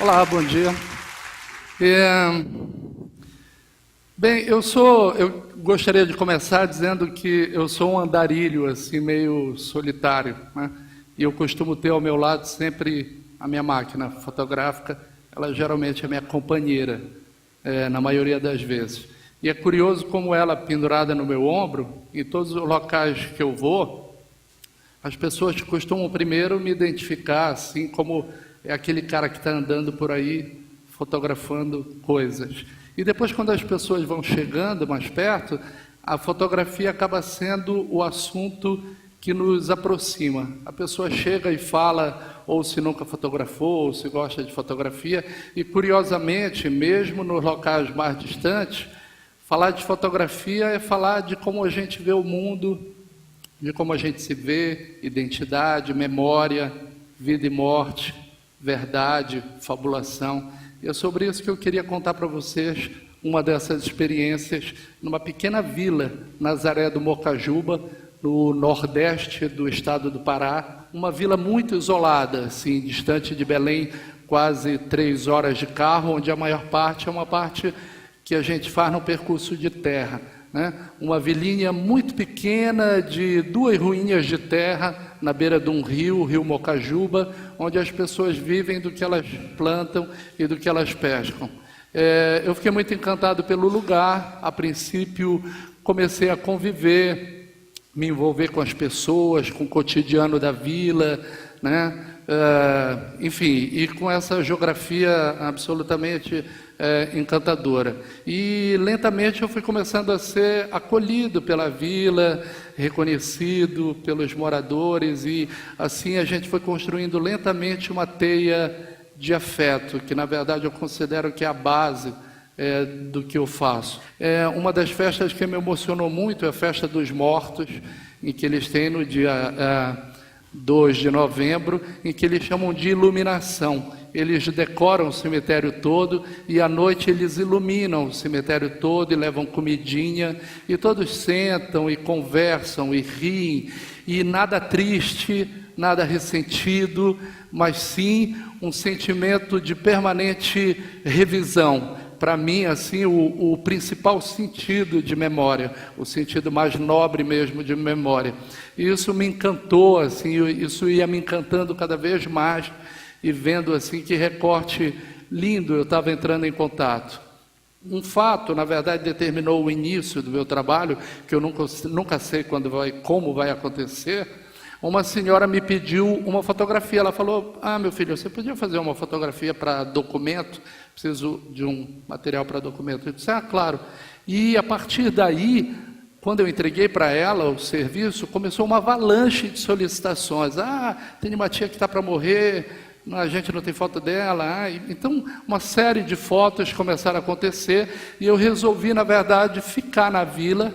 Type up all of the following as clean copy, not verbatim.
Olá, bom dia. Bem, eu gostaria de começar dizendo que eu sou um andarilho, assim, meio solitário, né? E eu costumo ter ao meu lado sempre a minha máquina fotográfica, ela geralmente é minha companheira, na maioria das vezes. E é curioso como ela, pendurada no meu ombro, em todos os locais que eu vou, as pessoas costumam primeiro me identificar, assim, como é aquele cara que está andando por aí fotografando coisas. E depois, quando as pessoas vão chegando mais perto, a fotografia acaba sendo o assunto que nos aproxima. A pessoa chega e fala, ou se nunca fotografou, ou se gosta de fotografia, e curiosamente, mesmo nos locais mais distantes, falar de fotografia é falar de como a gente vê o mundo, de como a gente se vê, identidade, memória, vida e morte, verdade, fabulação. E é sobre isso que eu queria contar para vocês uma dessas experiências numa pequena vila, Nazaré do Mocajuba, no nordeste do estado do Pará, uma vila muito isolada, assim, distante de Belém, quase 3 horas de carro, onde a maior parte é uma parte que a gente faz no percurso de terra, né? Uma vilinha muito pequena de 2 ruinhas de terra na beira de um rio, o rio Mocajuba, onde as pessoas vivem do que elas plantam e do que elas pescam. Eu fiquei muito encantado pelo lugar. A princípio comecei a conviver, me envolver com as pessoas, com o cotidiano da vila, né? Enfim, e com essa geografia absolutamente encantadora. E lentamente eu fui começando a ser acolhido pela vila, reconhecido pelos moradores, e assim a gente foi construindo lentamente uma teia de afeto, que na verdade eu considero que é a base do que eu faço. Uma das festas que me emocionou muito é a Festa dos Mortos, em que eles têm no dia 2 de novembro, em que eles chamam de iluminação. Eles decoram o cemitério todo e à noite eles iluminam o cemitério todo e levam comidinha, e todos sentam e conversam e riem, e nada triste, nada ressentido, mas sim um sentimento de permanente revisão. Para mim, assim, o principal sentido de memória, o sentido mais nobre mesmo de memória. E isso me encantou, assim, isso ia me encantando cada vez mais, e vendo assim que recorte lindo eu estava entrando em contato. Um fato, na verdade, determinou o início do meu trabalho, que eu nunca sei como vai acontecer. Uma senhora me pediu uma fotografia. Ela falou: meu filho, você podia fazer uma fotografia para documento? Preciso de um material para documento. Eu disse: claro. E a partir daí, quando eu entreguei para ela o serviço, começou uma avalanche de solicitações. Tem uma tia que está para morrer, a gente não tem foto dela. Então, uma série de fotos começaram a acontecer, e eu resolvi, na verdade, ficar na vila,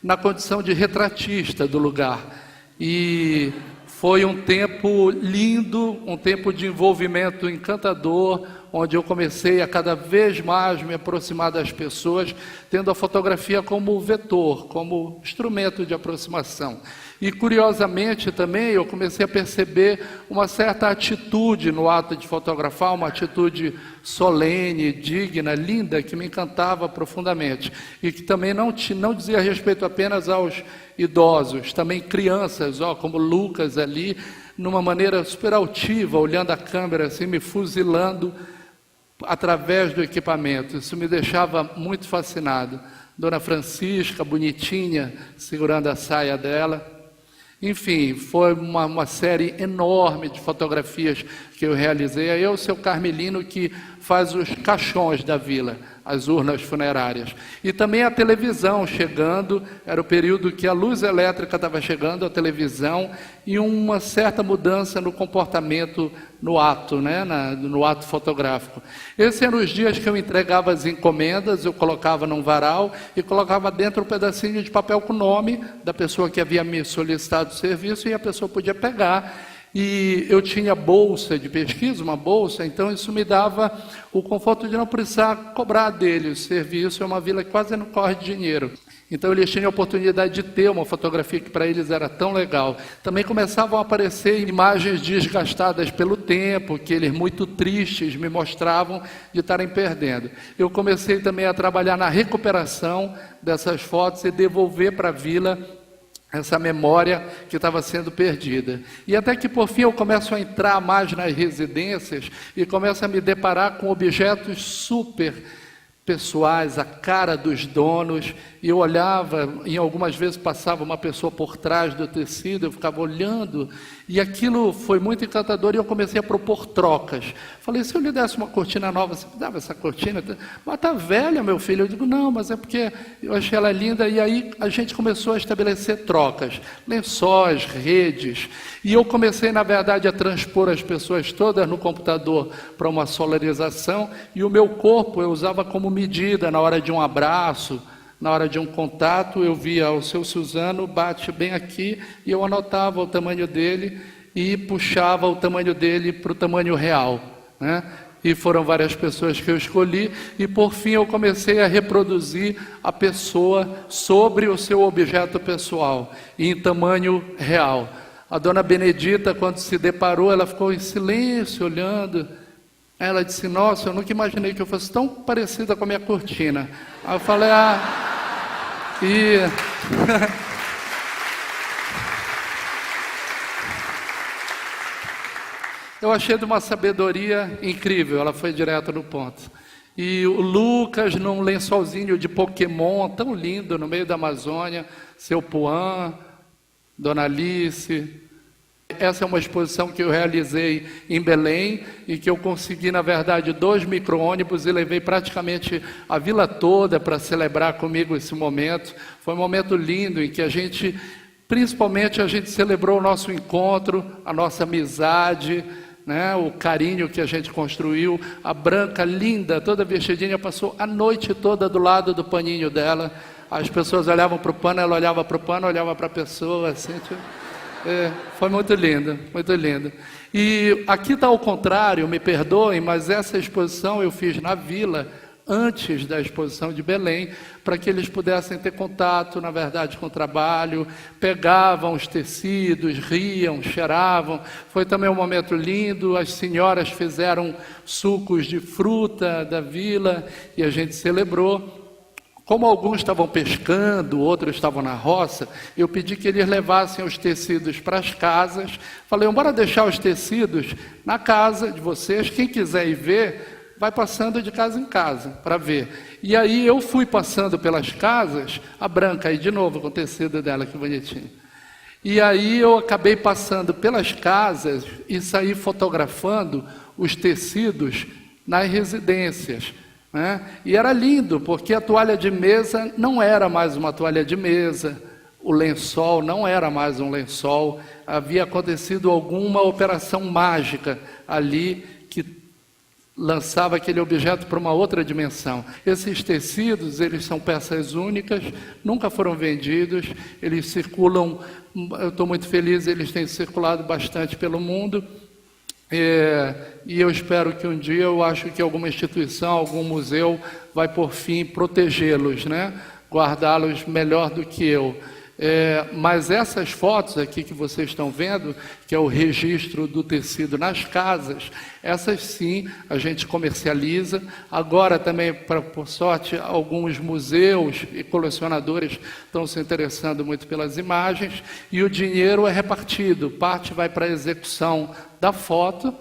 na condição de retratista do lugar. E foi um tempo lindo, um tempo de envolvimento encantador, onde eu comecei a cada vez mais me aproximar das pessoas, tendo a fotografia como vetor, como instrumento de aproximação. E, curiosamente, também eu comecei a perceber uma certa atitude no ato de fotografar, uma atitude solene, digna, linda, que me encantava profundamente. E que também não dizia respeito apenas aos idosos, também crianças, como Lucas ali, numa maneira super altiva, olhando a câmera assim, me fuzilando através do equipamento. Isso me deixava muito fascinado. Dona Francisca, bonitinha, segurando a saia dela. Enfim, foi uma série enorme de fotografias que eu realizei. Aí é o seu Carmelino que faz os caixões da vila, as urnas funerárias. E também a televisão chegando, era o período que a luz elétrica estava chegando, a televisão, e uma certa mudança no comportamento no ato, né? No ato fotográfico. Esses eram os dias que eu entregava as encomendas, eu colocava num varal e colocava dentro um pedacinho de papel com o nome da pessoa que havia me solicitado o serviço, e a pessoa podia pegar E eu tinha bolsa de pesquisa, uma bolsa, então isso me dava o conforto de não precisar cobrar dele. O serviço é uma vila que quase não corre dinheiro. Então eles tinham a oportunidade de ter uma fotografia que para eles era tão legal. Também começavam a aparecer imagens desgastadas pelo tempo, que eles muito tristes me mostravam de estarem perdendo. Eu comecei também a trabalhar na recuperação dessas fotos e devolver para a vila essa memória que estava sendo perdida. E até que por fim eu começo a entrar mais nas residências e começo a me deparar com objetos super pessoais, a cara dos donos, e eu olhava, e algumas vezes passava uma pessoa por trás do tecido, eu ficava olhando, e aquilo foi muito encantador, e eu comecei a propor trocas. Falei, se eu lhe desse uma cortina nova, você me dava essa cortina? Mas está velha, meu filho. Eu digo, não, mas é porque eu achei ela linda, e aí a gente começou a estabelecer trocas, lençóis, redes, e eu comecei, na verdade, a transpor as pessoas todas no computador para uma solarização, e o meu corpo eu usava como medida na hora de um abraço, na hora de um contato. Eu via o seu Suzano, bate bem aqui, e eu anotava o tamanho dele e puxava o tamanho dele para o tamanho real, né? E foram várias pessoas que eu escolhi, e por fim eu comecei a reproduzir a pessoa sobre o seu objeto pessoal, em tamanho real. A dona Benedita, quando se deparou, ela ficou em silêncio, olhando. Ela disse, nossa, eu nunca imaginei que eu fosse tão parecida com a minha cortina. Aí eu falei, eu achei de uma sabedoria incrível, ela foi direto no ponto. E o Lucas, num lençolzinho de Pokémon, tão lindo, no meio da Amazônia, seu Puan, Dona Alice. Essa é uma exposição que eu realizei em Belém e que eu consegui, na verdade, 2 micro-ônibus e levei praticamente a vila toda para celebrar comigo esse momento. Foi um momento lindo em que principalmente a gente celebrou o nosso encontro, a nossa amizade, né, o carinho que a gente construiu. A Branca, linda, toda vestidinha, passou a noite toda do lado do paninho dela. As pessoas olhavam para o pano, ela olhava para o pano, olhava para a pessoa, assim, tipo... foi muito lindo, muito lindo. E aqui está ao contrário, me perdoem, mas essa exposição eu fiz na vila, antes da exposição de Belém, para que eles pudessem ter contato, na verdade, com o trabalho, pegavam os tecidos, riam, cheiravam. Foi também um momento lindo, as senhoras fizeram sucos de fruta da vila e a gente celebrou. Como alguns estavam pescando, outros estavam na roça, eu pedi que eles levassem os tecidos para as casas. Falei, bora deixar os tecidos na casa de vocês. Quem quiser ir ver, vai passando de casa em casa para ver. E aí eu fui passando pelas casas, a Branca aí de novo com o tecido dela, que bonitinho. E aí eu acabei passando pelas casas e saí fotografando os tecidos nas residências. E era lindo, porque a toalha de mesa não era mais uma toalha de mesa, o lençol não era mais um lençol, havia acontecido alguma operação mágica ali que lançava aquele objeto para uma outra dimensão. Esses tecidos, eles são peças únicas, nunca foram vendidos, eles circulam, eu estou muito feliz, eles têm circulado bastante pelo mundo. E eu espero que um dia, eu acho que alguma instituição, algum museu vai por fim protegê-los, né? Guardá-los melhor do que eu. Mas essas fotos aqui que vocês estão vendo, que é o registro do tecido nas casas, essas sim a gente comercializa. Agora também, por sorte, alguns museus e colecionadores estão se interessando muito pelas imagens, e o dinheiro é repartido, parte vai para a execução da foto,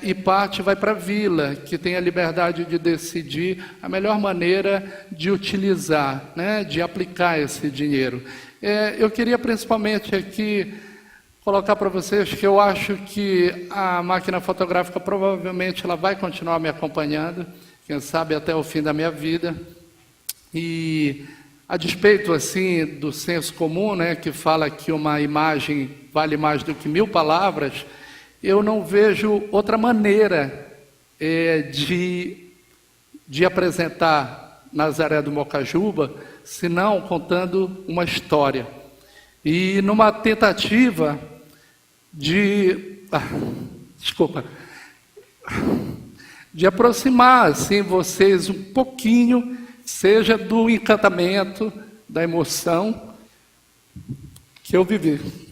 e parte vai para a vila, que tem a liberdade de decidir a melhor maneira de utilizar, né, de aplicar esse dinheiro. Eu queria principalmente aqui colocar para vocês que eu acho que a máquina fotográfica provavelmente ela vai continuar me acompanhando, quem sabe até o fim da minha vida, e a despeito assim do senso comum, né, que fala que uma imagem vale mais do que 1000 palavras, eu não vejo outra maneira de apresentar Nazaré do Mocajuba, senão contando uma história. E numa tentativa de aproximar assim vocês um pouquinho, seja do encantamento, da emoção que eu vivi.